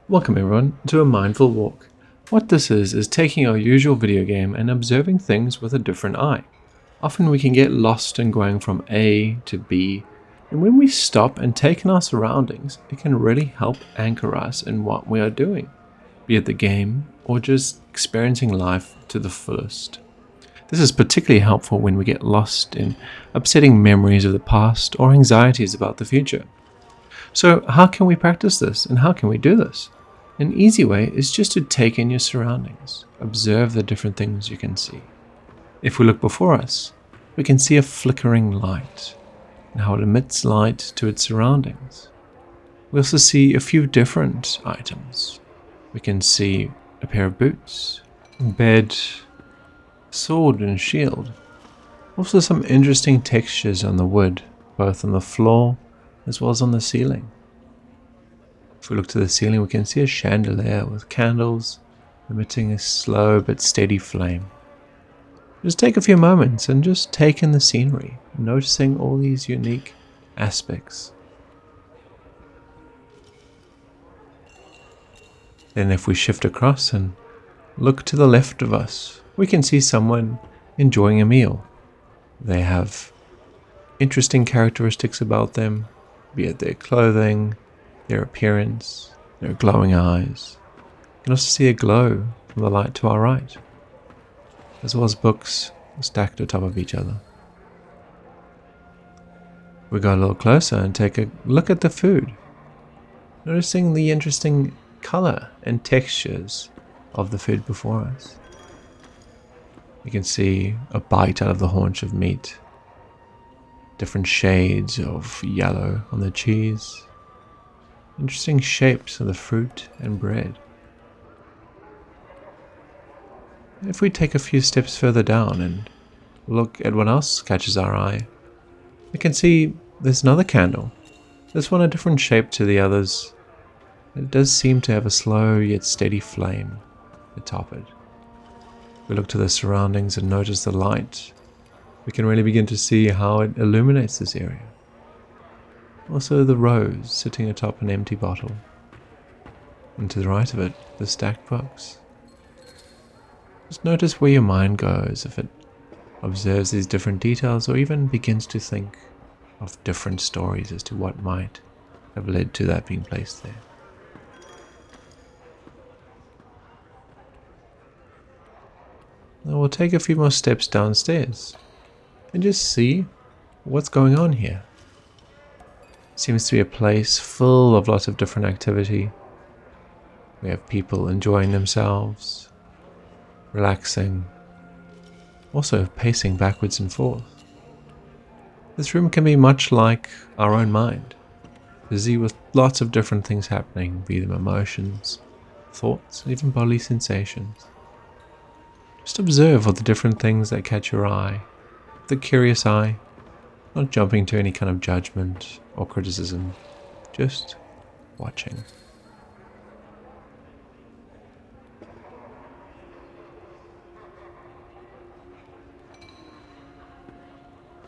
Welcome everyone to a mindful walk. What this is taking our usual video game and observing things with a different eye. Often we can get lost in going from A to B, and when we stop and take in our surroundings, it can really help anchor us in what we are doing, be it the game or just experiencing life to the fullest. This is particularly helpful when we get lost in upsetting memories of the past or anxieties about the future. So how can we practice this and how can we do this? An easy way is just to take in your surroundings, observe the different things you can see. If we look before us, we can see a flickering light and how it emits light to its surroundings. We also see a few different items. We can see a pair of boots, a bed, sword and shield. Also some interesting textures on the wood, both on the floor as well as on the ceiling. If we look to the ceiling, we can see a chandelier with candles emitting a slow but steady flame. Just take a few moments and just take in the scenery, noticing all these unique aspects. Then if we shift across and look to the left of us, we can see someone enjoying a meal. They have interesting characteristics about them, be it their clothing, their appearance, their glowing eyes. You can also see a glow from the light to our right, as well as books stacked atop of each other. We go a little closer and take a look at the food, noticing the interesting color and textures of the food before us. You can see a bite out of the haunch of meat, different shades of yellow on the cheese, interesting shapes of the fruit and bread. If we take a few steps further down and look at what else catches our eye, we can see there's another candle. This one a different shape to the others. It does seem to have a slow yet steady flame atop it. We look to the surroundings and notice the light. We can really begin to see how it illuminates this area. Also the rose sitting atop an empty bottle. And to the right of it, the stacked books. Just notice where your mind goes if it observes these different details or even begins to think of different stories as to what might have led to that being placed there. Now we'll take a few more steps downstairs and just see what's going on here. Seems to be a place full of lots of different activity. We have people enjoying themselves, relaxing, also pacing backwards and forth. This room can be much like our own mind, busy with lots of different things happening, be them emotions, thoughts, and even bodily sensations. Just observe all the different things that catch your eye, the curious eye, not jumping to any kind of judgment or criticism, just watching.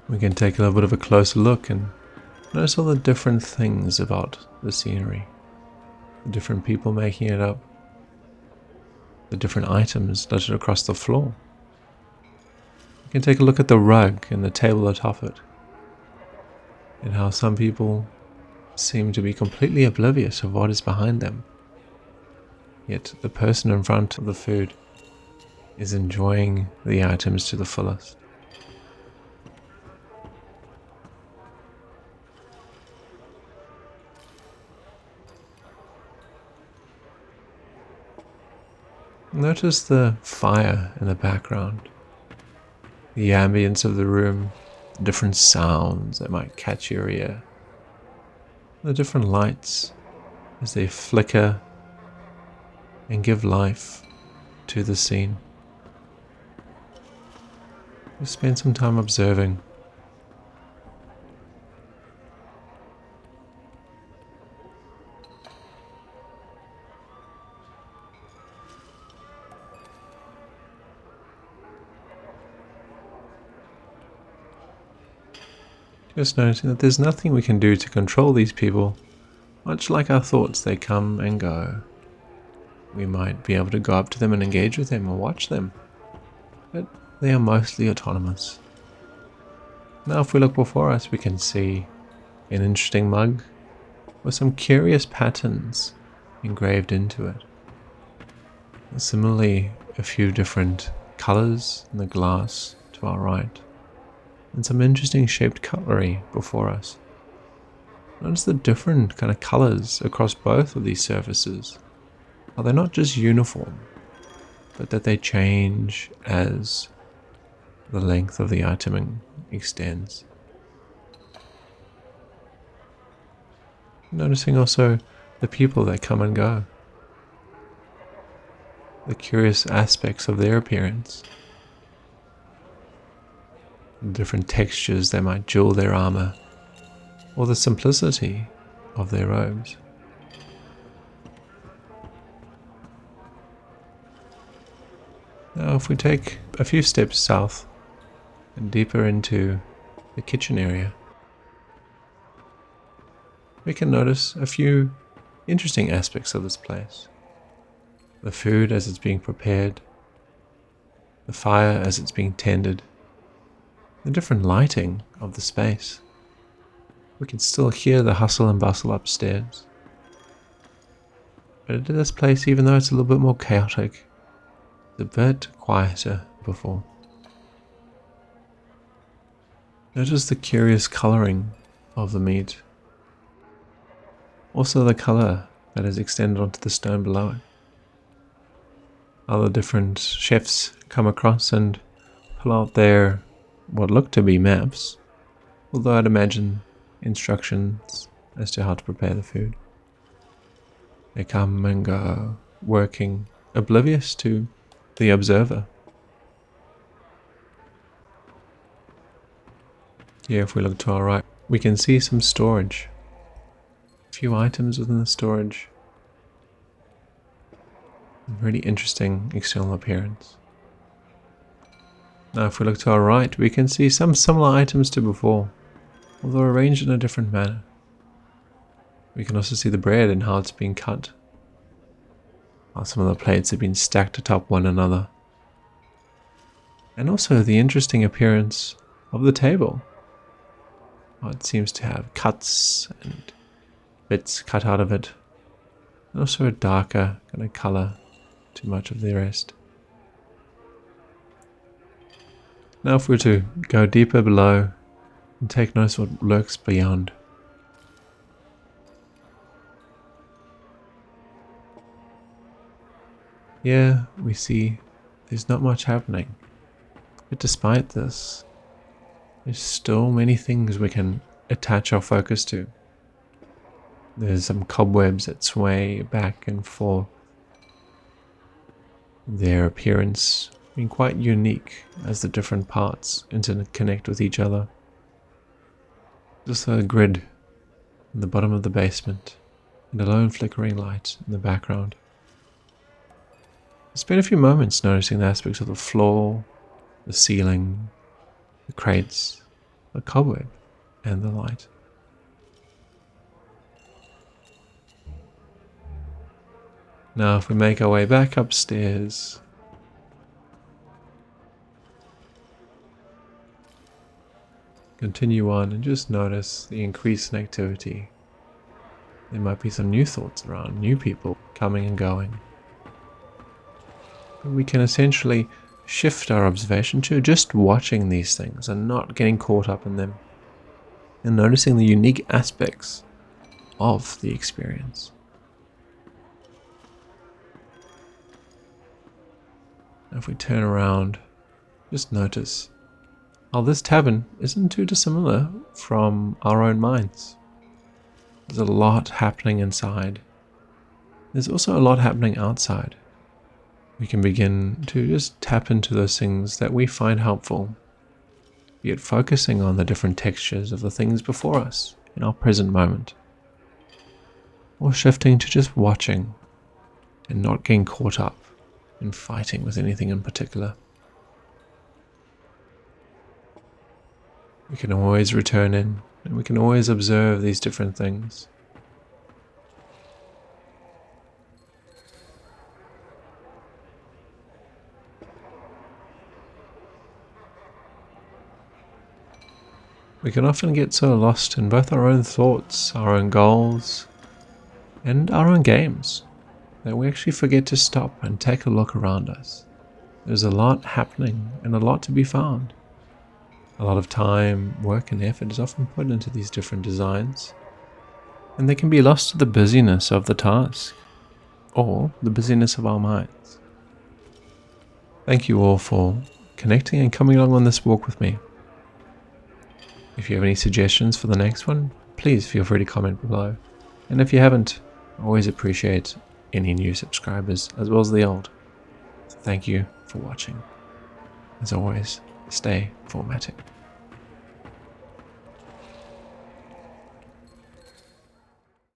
We can take a little bit of a closer look and notice all the different things about the scenery, the different people making it up, the different items littered across the floor. You can take a look at the rug and the table atop it, and how some people seem to be completely oblivious of what is behind them. Yet the person in front of the food is enjoying the items to the fullest. Notice the fire in the background, the ambience of the room, the different sounds that might catch your ear, the different lights as they flicker and give life to the scene. Just spend some time observing. Just noticing that there's nothing we can do to control these people. Much like our thoughts, they come and go. We might be able to go up to them and engage with them or watch them, but they are mostly autonomous. Now if we look before us, we can see an interesting mug with some curious patterns engraved into it. And similarly, a few different colors in the glass to our right, and some interesting shaped cutlery before us. Notice the different kind of colors across both of these surfaces. Are they not just uniform, but that they change as the length of the item extends. Noticing also the people that come and go, the curious aspects of their appearance, the different textures that might jewel their armor, or the simplicity of their robes. Now if we take a few steps south and deeper into the kitchen area, we can notice a few interesting aspects of this place. The food as it's being prepared, the fire as it's being tended, the different lighting of the space. We can still hear the hustle and bustle upstairs. But this place, even though it's a little bit more chaotic, is a bit quieter before. Notice the curious coloring of the meat. Also the color that is extended onto the stone below it. Other different chefs come across and pull out their what look to be maps, although I'd imagine instructions as to how to prepare the food. They come and go, working, oblivious to the observer. Here, if we look to our right, we can see some storage. A few items within the storage. Really interesting external appearance. Now if we look to our right, we can see some similar items to before, although arranged in a different manner. We can also see the bread and how it's being cut. How some of the plates have been stacked atop one another. And also the interesting appearance of the table. How it seems to have cuts and bits cut out of it. And also a darker kind of color to much of the rest. Now if we were to go deeper below and take notice what lurks beyond. Here we see there's not much happening, but despite this, there's still many things we can attach our focus to. There's some cobwebs that sway back and forth, their appearance being quite unique as the different parts interconnect with each other. Just a grid in the bottom of the basement and a lone flickering light in the background. I spent a few moments noticing the aspects of the floor, the ceiling, the crates, the cobweb, and the light. Now if we make our way back upstairs, continue on and just notice the increase in activity. There might be some new thoughts around, new people coming and going. But we can essentially shift our observation to just watching these things and not getting caught up in them. And noticing the unique aspects of the experience. Now if we turn around, just notice how this tavern isn't too dissimilar from our own minds. There's a lot happening inside. There's also a lot happening outside. We can begin to just tap into those things that we find helpful, be it focusing on the different textures of the things before us in our present moment, or shifting to just watching and not getting caught up in fighting with anything in particular. We can always return in, and we can always observe these different things. We can often get so lost in both our own thoughts, our own goals, and our own games that we actually forget to stop and take a look around us. There's a lot happening and a lot to be found. A lot of time, work, and effort is often put into these different designs, and they can be lost to the busyness of the task or the busyness of our minds. Thank you all for connecting and coming along on this walk with me. If you have any suggestions for the next one, please feel free to comment below. And if you haven't, I always appreciate any new subscribers as well as the old. So thank you for watching. As always, stay formatting.